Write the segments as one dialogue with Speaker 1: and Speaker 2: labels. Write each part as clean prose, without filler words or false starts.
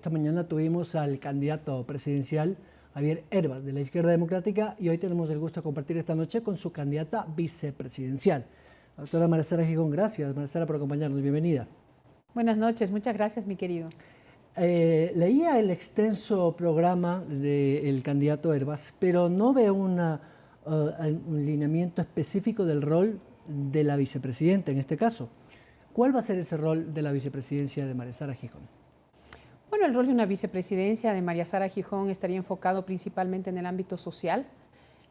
Speaker 1: esta mañana tuvimos al candidato presidencial Javier Herbas de la Izquierda Democrática y hoy tenemos el gusto de compartir esta noche con su candidata vicepresidencial. La doctora María Sara Gijón, gracias María Sara por acompañarnos, bienvenida.
Speaker 2: Buenas noches, muchas gracias mi querido.
Speaker 1: Leía el extenso programa del candidato Herbas, pero no veo un lineamiento específico del rol de la vicepresidenta en este caso. ¿Cuál va a ser ese rol de la vicepresidencia de María Sara Gijón?
Speaker 2: Bueno, el rol de una vicepresidencia de María Sara Gijón estaría enfocado principalmente en el ámbito social,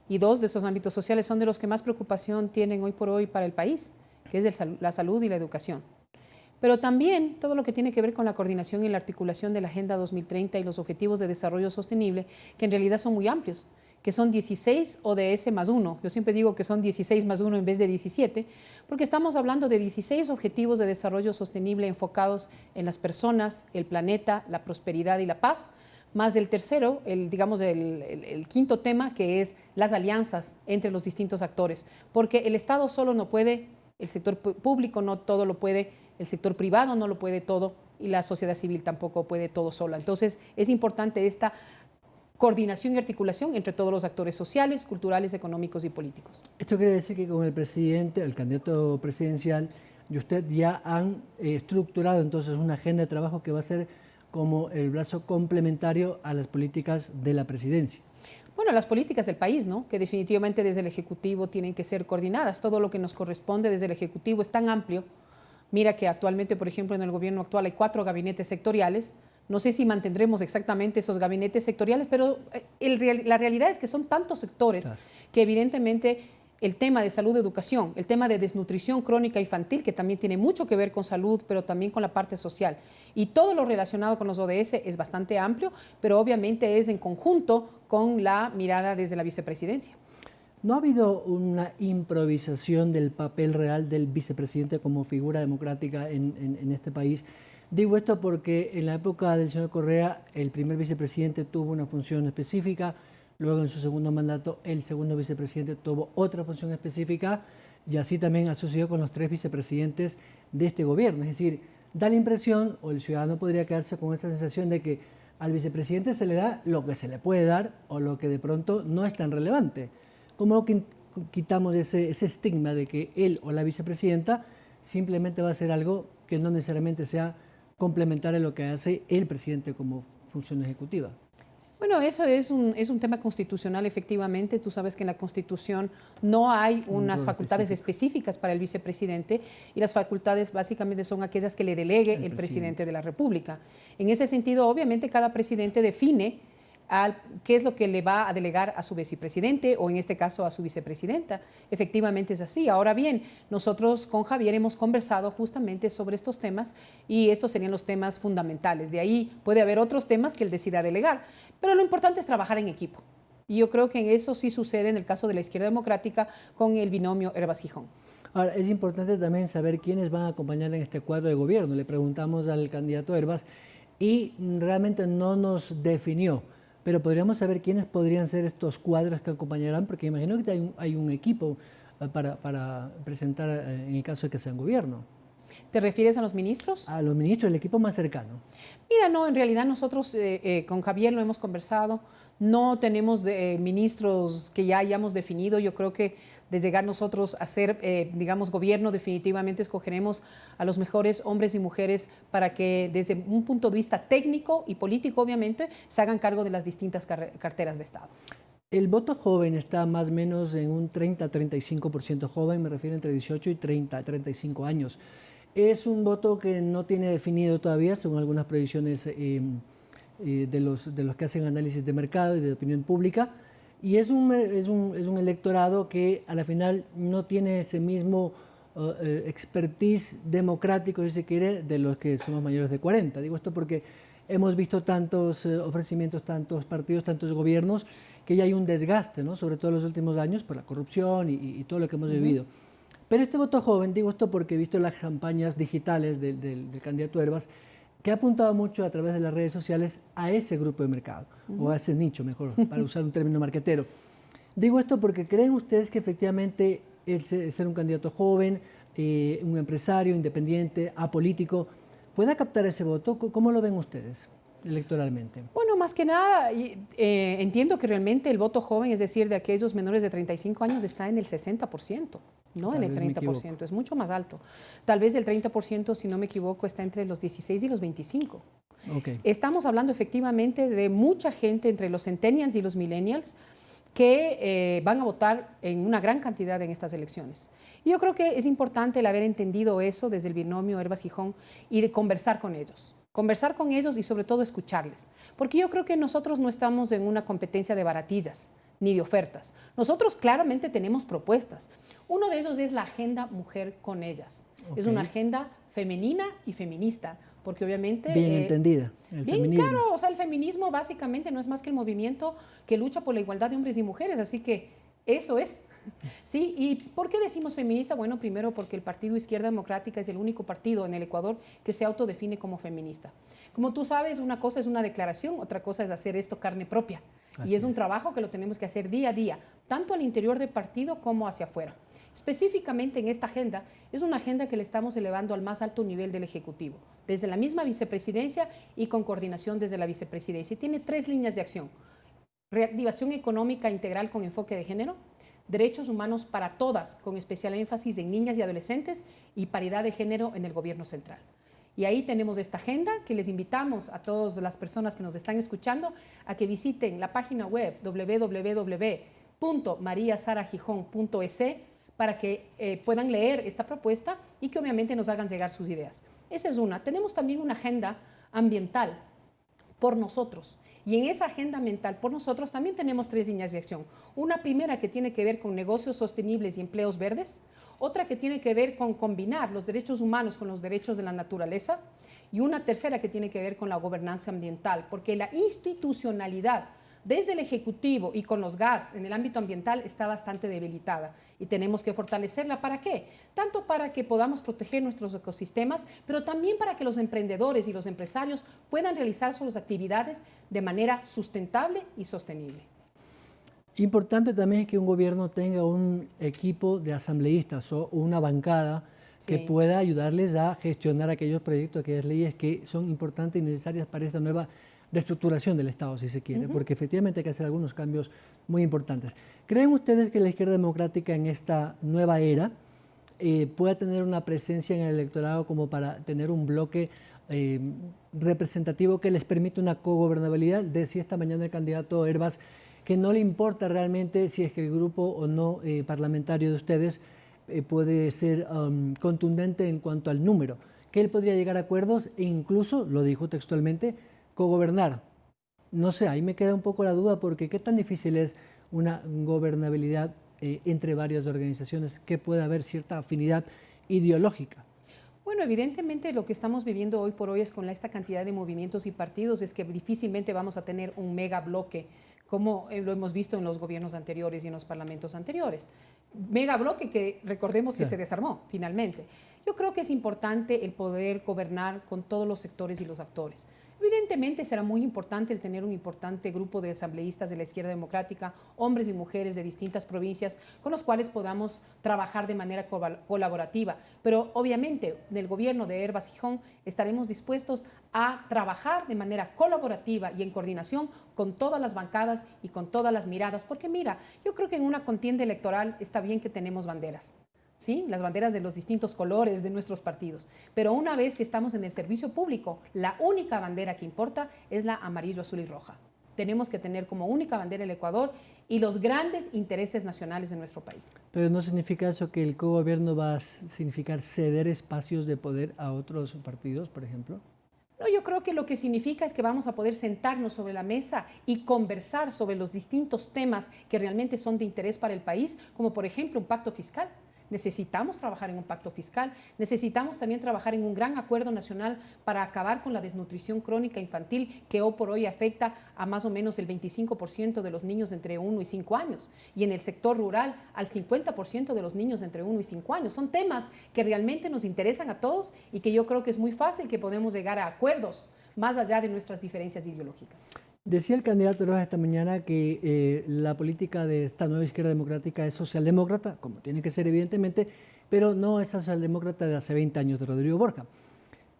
Speaker 2: y dos de esos ámbitos sociales son de los que más preocupación tienen hoy por hoy para el país, que es la salud y la educación. Pero también todo lo que tiene que ver con la coordinación y la articulación de la Agenda 2030 y los Objetivos de Desarrollo Sostenible, que en realidad son muy amplios, que son 16 ODS más 1. Yo siempre digo que son 16 más 1 en vez de 17, porque estamos hablando de 16 Objetivos de Desarrollo Sostenible enfocados en las personas, el planeta, la prosperidad y la paz, más el tercero, el quinto tema, que es las alianzas entre los distintos actores, porque el Estado solo no puede, el sector público no todo lo puede, el sector privado no lo puede todo y la sociedad civil tampoco puede todo sola. Entonces es importante esta coordinación y articulación entre todos los actores sociales, culturales, económicos y políticos.
Speaker 1: Esto quiere decir que con el presidente, el candidato presidencial, y usted ya han estructurado entonces una agenda de trabajo que va a ser como el brazo complementario a las políticas de la presidencia.
Speaker 2: Bueno, las políticas del país, ¿no? Que definitivamente desde el Ejecutivo tienen que ser coordinadas. Todo lo que nos corresponde desde el Ejecutivo es tan amplio. Mira que actualmente, por ejemplo, en el gobierno actual hay 4 gabinetes sectoriales. No sé si mantendremos exactamente esos gabinetes sectoriales, pero la realidad es que son tantos sectores que evidentemente el tema de salud, educación, el tema de desnutrición crónica infantil, que también tiene mucho que ver con salud, pero también con la parte social. Y todo lo relacionado con los ODS es bastante amplio, pero obviamente es en conjunto con la mirada desde la vicepresidencia.
Speaker 1: ¿No ha habido una improvisación del papel real del vicepresidente como figura democrática en este país? Digo esto porque en la época del señor Correa, el primer vicepresidente tuvo una función específica, luego en su segundo mandato el segundo vicepresidente tuvo otra función específica y así también ha sucedido con los 3 vicepresidentes de este gobierno. Es decir, da la impresión, o el ciudadano podría quedarse con esa sensación de que al vicepresidente se le da lo que se le puede dar o lo que de pronto no es tan relevante. ¿Cómo quitamos ese estigma de que él o la vicepresidenta simplemente va a hacer algo que no necesariamente sea complementar a lo que hace el presidente como función ejecutiva?
Speaker 2: Bueno, eso es un tema constitucional, efectivamente. Tú sabes que en la Constitución no hay unas facultades específicas para el vicepresidente y las facultades básicamente son aquellas que le delegue el presidente de la República. En ese sentido, obviamente, cada presidente define qué es lo que le va a delegar a su vicepresidente o en este caso a su vicepresidenta. Efectivamente es así. Ahora bien, nosotros con Javier hemos conversado justamente sobre estos temas y estos serían los temas fundamentales. De ahí puede haber otros temas que él decida delegar, pero lo importante es trabajar en equipo. Y yo creo que en eso sí sucede en el caso de la Izquierda Democrática con el binomio Herbas-Gijón.
Speaker 1: Ahora, es importante también saber quiénes van a acompañar en este cuadro de gobierno. Le preguntamos al candidato Herbas y realmente no nos definió. Pero podríamos saber quiénes podrían ser estos cuadros que acompañarán, porque imagino que hay un equipo para presentar en el caso de que sea un gobierno.
Speaker 2: ¿Te refieres a los ministros?
Speaker 1: A los ministros, el equipo más cercano.
Speaker 2: Mira, no, en realidad nosotros con Javier lo hemos conversado, no tenemos ministros que ya hayamos definido. Yo creo que de llegar nosotros a ser, digamos, gobierno, definitivamente escogeremos a los mejores hombres y mujeres para que desde un punto de vista técnico y político, obviamente, se hagan cargo de las distintas carteras de Estado.
Speaker 1: El voto joven está más o menos en un 30-35% joven, me refiero entre 18 y 30-35 años. Es un voto que no tiene definido todavía, según algunas previsiones de los que hacen análisis de mercado y de opinión pública, y es un electorado que a la final no tiene ese mismo expertise democrático, si se quiere, de los que somos mayores de 40. Digo esto porque hemos visto tantos ofrecimientos, tantos partidos, tantos gobiernos, que ya hay un desgaste, ¿no? Sobre todo en los últimos años por la corrupción y todo lo que hemos vivido. Pero este voto joven, digo esto porque he visto las campañas digitales del candidato Herbas, que ha apuntado mucho a través de las redes sociales a ese grupo de mercado, o a ese nicho, mejor, para usar un término marquetero. Digo esto porque ¿creen ustedes que efectivamente el ser un candidato joven, un empresario independiente, apolítico, pueda captar ese voto? ¿Cómo lo ven ustedes? electoralmente?
Speaker 2: Bueno, más que nada, entiendo que realmente el voto joven, es decir, de aquellos menores de 35 años, está en el 60%, no en el 30%, es mucho más alto. Tal vez el 30%, si no me equivoco, está entre los 16 y los 25.
Speaker 1: Okay.
Speaker 2: Estamos hablando efectivamente de mucha gente entre los centennials y los millennials que van a votar en una gran cantidad en estas elecciones. Y yo creo que es importante el haber entendido eso desde el binomio Herbas-Gijón y de conversar con ellos. Conversar con ellos y sobre todo escucharles. Porque yo creo que nosotros no estamos en una competencia de baratillas ni de ofertas. Nosotros claramente tenemos propuestas. Uno de esos es la agenda Mujer con Ellas. Okay. Es una agenda femenina y feminista, porque obviamente...
Speaker 1: Bien entendida.
Speaker 2: Bien claro, o sea, el feminismo básicamente no es más que el movimiento que lucha por la igualdad de hombres y mujeres, así que eso es. ¿Sí? ¿Y por qué decimos feminista? Bueno, primero porque el Partido Izquierda Democrática es el único partido en el Ecuador que se autodefine como feminista. Como tú sabes, una cosa es una declaración, otra cosa es hacer esto carne propia. Así y es un trabajo que lo tenemos que hacer día a día, tanto al interior del partido como hacia afuera. Específicamente en esta agenda, es una agenda que le estamos elevando al más alto nivel del Ejecutivo, desde la misma vicepresidencia y con coordinación desde la vicepresidencia. Y tiene 3 líneas de acción: reactivación económica integral con enfoque de género, derechos humanos para todas, con especial énfasis en niñas y adolescentes, y paridad de género en el gobierno central. Y ahí tenemos esta agenda que les invitamos a todas las personas que nos están escuchando a que visiten la página web www.mariasaragijón.es para que puedan leer esta propuesta y que obviamente nos hagan llegar sus ideas. Esa es una. Tenemos también una agenda ambiental por nosotros. Y en esa agenda ambiental por nosotros también tenemos 3 líneas de acción. Una primera que tiene que ver con negocios sostenibles y empleos verdes, otra que tiene que ver con combinar los derechos humanos con los derechos de la naturaleza, y una tercera que tiene que ver con la gobernanza ambiental, porque la institucionalidad desde el Ejecutivo y con los GATS en el ámbito ambiental está bastante debilitada y tenemos que fortalecerla. ¿Para qué? Tanto para que podamos proteger nuestros ecosistemas, pero también para que los emprendedores y los empresarios puedan realizar sus actividades de manera sustentable y sostenible.
Speaker 1: Importante también es que un gobierno tenga un equipo de asambleístas o una bancada que pueda ayudarles a gestionar aquellos proyectos, aquellas leyes que son importantes y necesarias para esta nueva reestructuración del Estado, si se quiere, porque efectivamente hay que hacer algunos cambios muy importantes. ¿Creen ustedes que la izquierda democrática en esta nueva era pueda tener una presencia en el electorado como para tener un bloque representativo que les permita una cogobernabilidad? Decía esta mañana el candidato Herbas que no le importa realmente si es que el grupo o no parlamentario de ustedes puede ser contundente en cuanto al número, que él podría llegar a acuerdos e incluso, lo dijo textualmente, cogobernar. No sé, ahí me queda un poco la duda porque qué tan difícil es una gobernabilidad entre varias organizaciones, que pueda haber cierta afinidad ideológica.
Speaker 2: Bueno, evidentemente lo que estamos viviendo hoy por hoy es con esta cantidad de movimientos y partidos, es que difícilmente vamos a tener un mega bloque como lo hemos visto en los gobiernos anteriores y en los parlamentos anteriores. Mega bloque que recordemos que se desarmó finalmente. Yo creo que es importante el poder gobernar con todos los sectores y los actores. Evidentemente será muy importante el tener un importante grupo de asambleístas de la izquierda democrática, hombres y mujeres de distintas provincias, con los cuales podamos trabajar de manera colaborativa. Pero obviamente en el gobierno de Herbas-Gijón estaremos dispuestos a trabajar de manera colaborativa y en coordinación con todas las bancadas y con todas las miradas, porque mira, yo creo que en una contienda electoral está bien que tenemos banderas. ¿Sí? Las banderas de los distintos colores de nuestros partidos. Pero una vez que estamos en el servicio público, la única bandera que importa es la amarillo, azul y roja. Tenemos que tener como única bandera el Ecuador y los grandes intereses nacionales de nuestro país.
Speaker 1: Pero ¿no significa eso que el cogobierno va a significar ceder espacios de poder a otros partidos, por ejemplo?
Speaker 2: No, yo creo que lo que significa es que vamos a poder sentarnos sobre la mesa y conversar sobre los distintos temas que realmente son de interés para el país, como por ejemplo un pacto fiscal. Necesitamos trabajar en un pacto fiscal, necesitamos también trabajar en un gran acuerdo nacional para acabar con la desnutrición crónica infantil que hoy por hoy afecta a más o menos el 25% de los niños de entre 1 y 5 años y en el sector rural al 50% de los niños de entre 1 y 5 años. Son temas que realmente nos interesan a todos y que yo creo que es muy fácil que podemos llegar a acuerdos más allá de nuestras diferencias ideológicas.
Speaker 1: Decía el candidato Rojas esta mañana que la política de esta nueva izquierda democrática es socialdemócrata, como tiene que ser evidentemente, pero no es socialdemócrata de hace 20 años de Rodrigo Borja.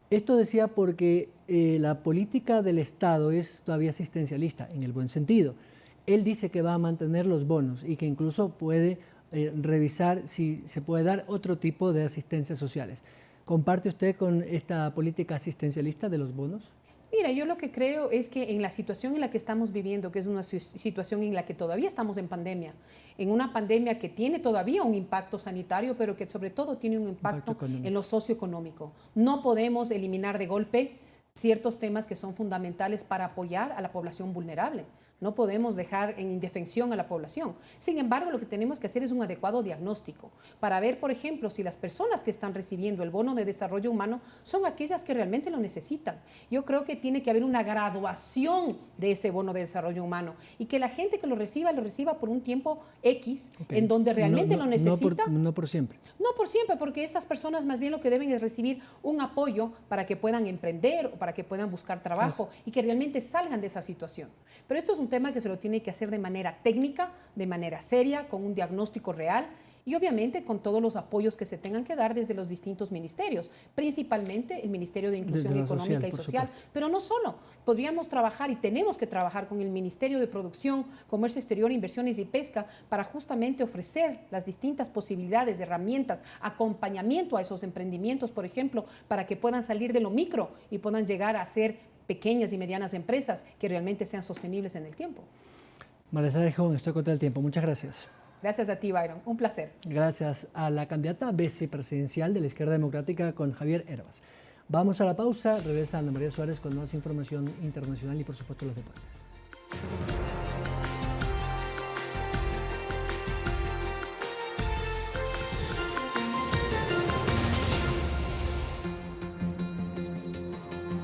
Speaker 1: Esto decía porque la política del Estado es todavía asistencialista, en el buen sentido. Él dice que va a mantener los bonos y que incluso puede revisar si se puede dar otro tipo de asistencias sociales. ¿Comparte usted con esta política asistencialista de los bonos?
Speaker 2: Mira, yo lo que creo es que en la situación en la que estamos viviendo, que es una situación en la que todavía estamos en pandemia, en una pandemia que tiene todavía un impacto sanitario, pero que sobre todo tiene un impacto en lo socioeconómico. No podemos eliminar de golpe ciertos temas que son fundamentales para apoyar a la población vulnerable. No podemos dejar en indefensión a la población. Sin embargo, lo que tenemos que hacer es un adecuado diagnóstico para ver, por ejemplo, si las personas que están recibiendo el bono de desarrollo humano son aquellas que realmente lo necesitan. Yo creo que tiene que haber una graduación de ese bono de desarrollo humano y que la gente que lo reciba por un tiempo X, en donde realmente lo necesita.
Speaker 1: No por siempre.
Speaker 2: No por siempre, porque estas personas más bien lo que deben es recibir un apoyo para que puedan emprender o para que puedan buscar trabajo y que realmente salgan de esa situación. Pero esto es un tema que se lo tiene que hacer de manera técnica, de manera seria, con un diagnóstico real y obviamente con todos los apoyos que se tengan que dar desde los distintos ministerios, principalmente el Ministerio de Inclusión Económica y Social, pero no solo. Podríamos trabajar y tenemos que trabajar con el Ministerio de Producción, Comercio Exterior, Inversiones y Pesca para justamente ofrecer las distintas posibilidades, herramientas, acompañamiento a esos emprendimientos, por ejemplo, para que puedan salir de lo micro y puedan llegar a ser pequeñas y medianas empresas que realmente sean sostenibles en el tiempo.
Speaker 1: María Sara Gijón, estoy contra el tiempo. Muchas gracias.
Speaker 2: Gracias a ti, Byron. Un placer.
Speaker 1: Gracias a la candidata vicepresidencial de la Izquierda Democrática con Javier Hervas. Vamos a la pausa. Regresa Ana María Suárez con más información internacional y, por supuesto, los deportes.